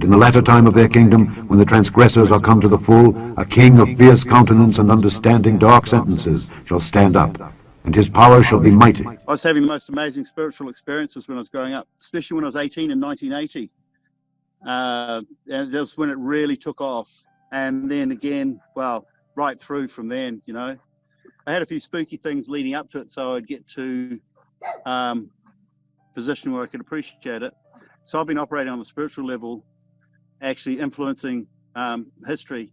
in the latter time of their kingdom, when the transgressors are come to the full, a king of fierce countenance and understanding dark sentences shall stand up, and his power shall be mighty. I was having the most amazing spiritual experiences when I was growing up, especially when I was 18 in 1980. And that was when it really took off. And then again, well, right through from then, you know. I had a few spooky things leading up to it, so I'd get to position where I could appreciate it. So I've been operating on the spiritual level, actually influencing history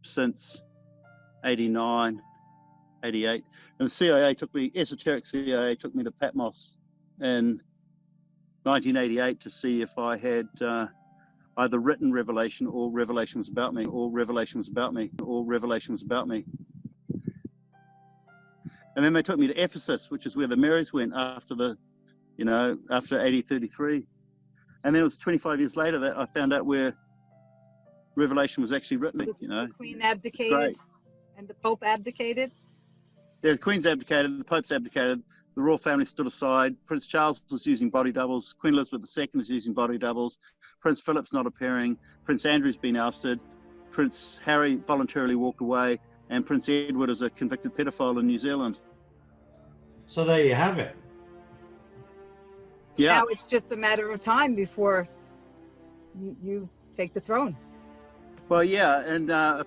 since 89, 88. And the CIA took me, esoteric CIA took me to Patmos in 1988 to see if I had either written revelation or revelation was about me, or revelation was about me, or revelation was about me. And then they took me to Ephesus, which is where the Marys went after the, you know, after AD 33. And then it was 25 years later that I found out where Revelation was actually written, you know. The Queen abdicated and the Pope abdicated? Yeah, the Queen's abdicated, the Pope's abdicated, the royal family stood aside, Prince Charles was using body doubles, Queen Elizabeth II is using body doubles, Prince Philip's not appearing, Prince Andrew's been ousted, Prince Harry voluntarily walked away, and Prince Edward is a convicted pedophile in New Zealand. So there you have it. Yeah. Now it's just a matter of time before you take the throne. Well, yeah, and I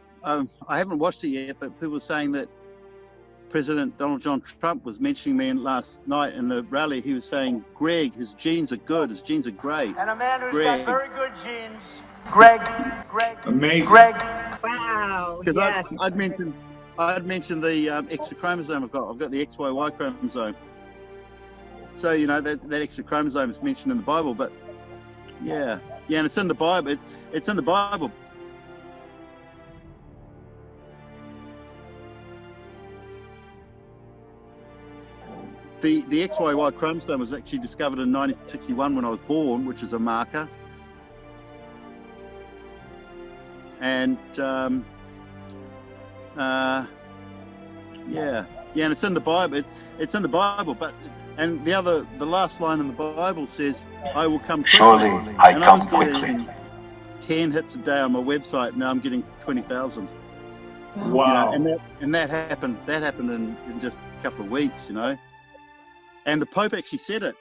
haven't watched it yet, but people were saying that President Donald John Trump was mentioning me last night in the rally. He was saying, Greg, his genes are good, his genes are great. And a man who's Greg. got very good genes. Greg. Amazing. Greg. Wow, Because yes. I'd mentioned the extra chromosome I've got. I've got the XYY chromosome. So, you know, that extra chromosome is mentioned in the Bible, but yeah, and it's in the Bible. It's in the Bible. The XYY chromosome was actually discovered in 1961 when I was born, which is a marker. And and it's in the Bible. It's in the Bible, but and the last line in the Bible says, "I will come quickly." Surely I and come I was quickly. getting 10 hits a day on my website. Now I'm getting 20,000. Wow. You know, and that happened. That happened in just a couple of weeks. You know, and the Pope actually said it.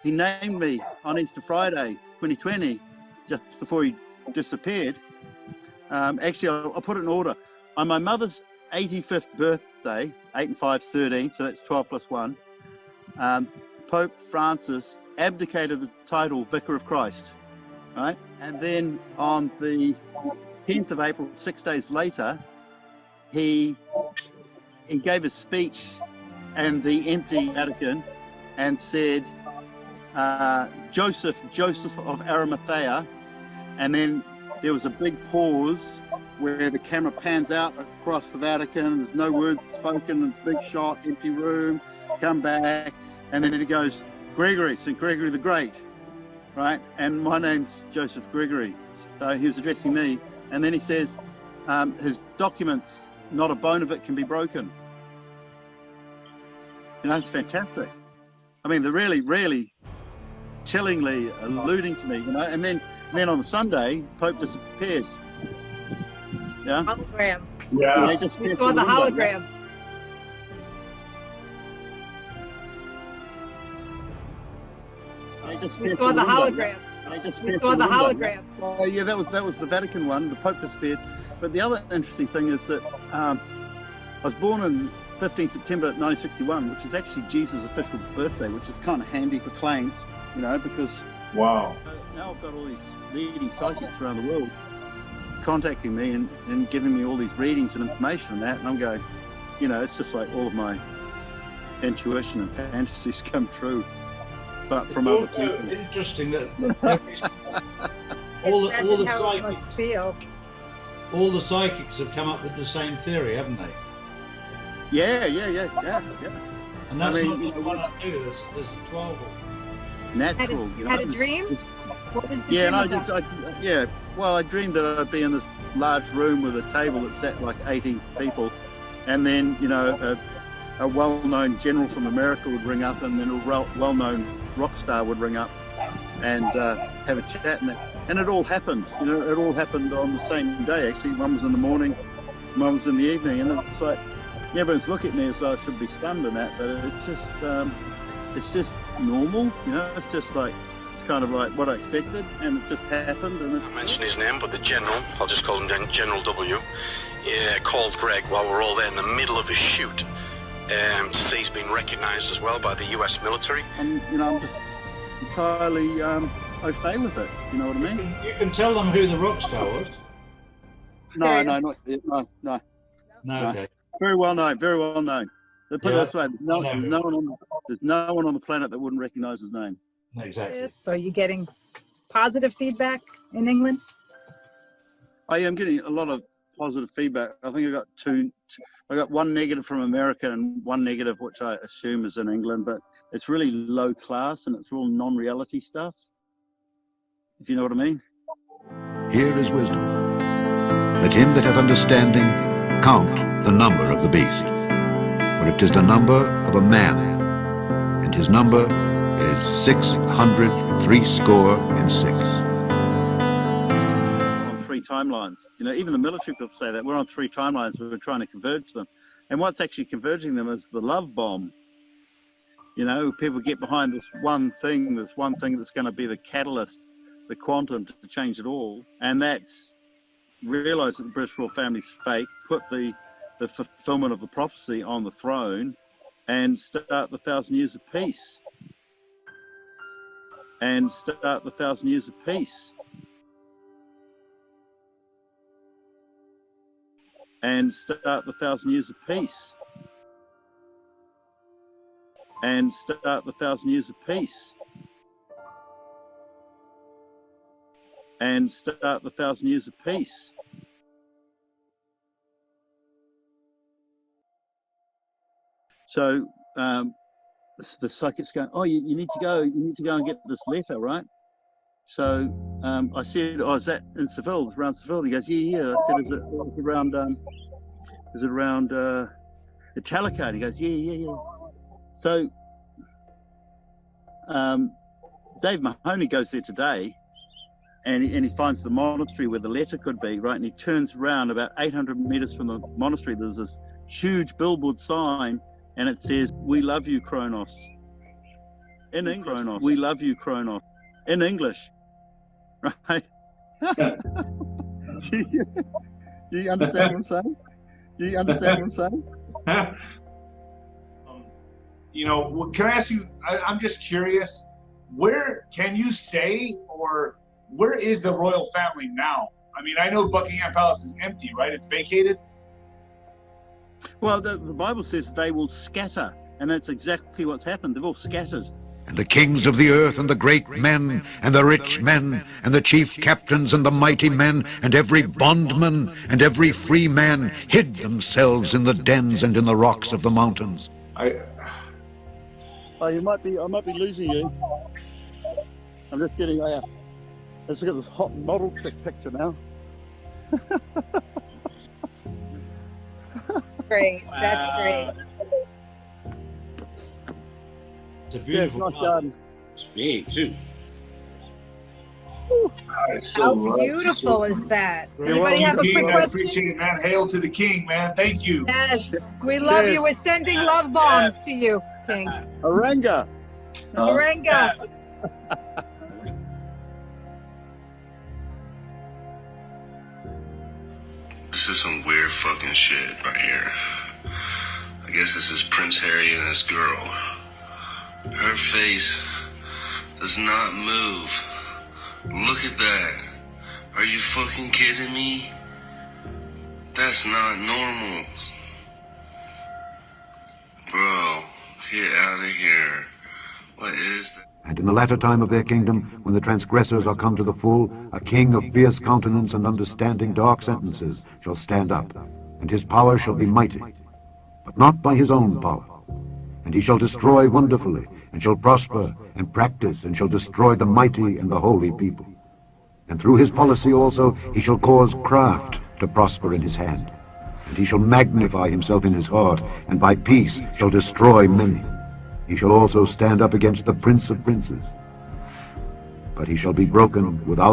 He named me on Easter Friday, 2020, just before he disappeared. Actually, I'll put it in order. On my mother's 85th birthday, 8 and 5 is 13, so that's 12 plus 1, Pope Francis abdicated the title Vicar of Christ, right? And then on the 10th of April, 6 days later, he gave a speech in the empty Vatican and said, Joseph of Arimathea, and then there was a big pause where the camera pans out across the Vatican. There's no words spoken. It's a big shot, empty room, come back. And then it goes, Gregory, St. Gregory the Great, right? And my name's Joseph Gregory. So he was addressing me. And then he says, his documents, not a bone of it can be broken. You know, it's fantastic. I mean, they're really, really chillingly alluding to me, you know. And then on the Sunday, Pope disappears. Yeah. Hologram. Yeah. We saw the hologram. We saw the hologram. We saw the hologram. Oh yeah, that was the Vatican one. The Pope disappeared. But the other interesting thing is that I was born in 15 September 1961, which is actually Jesus' official birthday, which is kind of handy for claims, you know, because Wow. now I've got all these leading psychics around the world contacting me and giving me all these readings and information and that, and I'm going, you know, it's just like all of my intuition and fantasies come true, but from other It's also people. interesting that Imagine how it must feel. all the psychics have come up with the same theory, haven't they? Yeah. And that's I mean, not you just know, one or two. There's 12 of them. Natural. you know, Had a it's- dream? What was the Yeah, dream and about? I dreamed that I'd be in this large room with a table that sat like 80 people, and then, you know, a well-known general from America would ring up, and then a well-known rock star would ring up, and have a chat, and it all happened. You know, it all happened on the same day. Actually, one was in the morning, one was in the evening, and it's like everyone's looking at me as though I should be stunned and that, but it's just normal. You know, it's just like it's kind of like what I expected, and it just happened. And I mentioned his name, but the general, I'll just call him General W, called Greg while we're all there in the middle of a shoot. To see he's been recognised as well by the US military. And you know, I'm just entirely okay with it. You know what I mean? You can tell them who the rock star was. No, not yet. No. No, okay. Very well known. Very well known. Let's put it this way: there's no one on the planet that wouldn't recognise his name. Exactly. Yes. So you're getting positive feedback in England? I am getting a lot of positive feedback. I think I got two. I got one negative from America and one negative, which I assume is in England, but it's really low class and it's all non-reality stuff. If you know what I mean. Here is wisdom. Let him that hath understanding count the number of the beast, for it is the number of a man, and his number is 666. On 3 timelines. You know, even the military people say that. We're on 3 timelines. We're trying to converge them. And what's actually converging them is the love bomb. You know, people get behind this one thing that's going to be the catalyst, the quantum to change it all. And that's realise that the British royal family's fake, put the fulfillment of the prophecy on the throne, and start the 1,000 years of peace. And start the 1,000 years of peace. And start the 1,000 years of peace. And start the 1,000 years of peace. And start the 1,000 years of peace. So the psychic's going, oh, you need to go and get this letter, right? So I said, oh, is that in Seville, around Seville? He goes, yeah. I said, is it around Italica? And he goes, yeah. So Dave Mahoney goes there today, and he finds the monastery where the letter could be, right? And he turns around about 800 meters from the monastery. There's this huge billboard sign, and it says, "We love you, Kronos." In English, "We love you, Kronos." In English, right? Do you understand what I'm saying? Do you understand what I'm saying? You know, can I ask you? I'm just curious. Where can you say, or where is the royal family now? I mean, I know Buckingham Palace is empty, right? It's vacated. Well, the Bible says they will scatter, and that's exactly what's happened. They've all scattered. And the kings of the earth, and the great men, and the rich men, and the chief captains, and the mighty men, and every bondman, and every free man, hid themselves in the dens and in the rocks of the mountains. Oh, I might be losing you. I'm just getting, let's look at this hot model trick picture now. Great, that's great. It's a beautiful nice garden. It's big too. How beautiful is that? Anybody have a quick I question? appreciate it, man. Hail to the king, man. Thank you. Yes, we love you. We're sending love bombs to you, King. Oranga. Moringa. This is some weird fucking shit right here. I guess this is Prince Harry and this girl. Her face does not move. Look at that. Are you fucking kidding me? That's not normal. Bro, get out of here. What is that? And in the latter time of their kingdom, when the transgressors are come to the full, a king of fierce countenance and understanding dark sentences shall stand up, and his power shall be mighty, but not by his own power. And he shall destroy wonderfully, and shall prosper, and practice, and shall destroy the mighty and the holy people. And through his policy also he shall cause craft to prosper in his hand. And he shall magnify himself in his heart, and by peace shall destroy many. He shall also stand up against the Prince of Princes. but he shall be broken without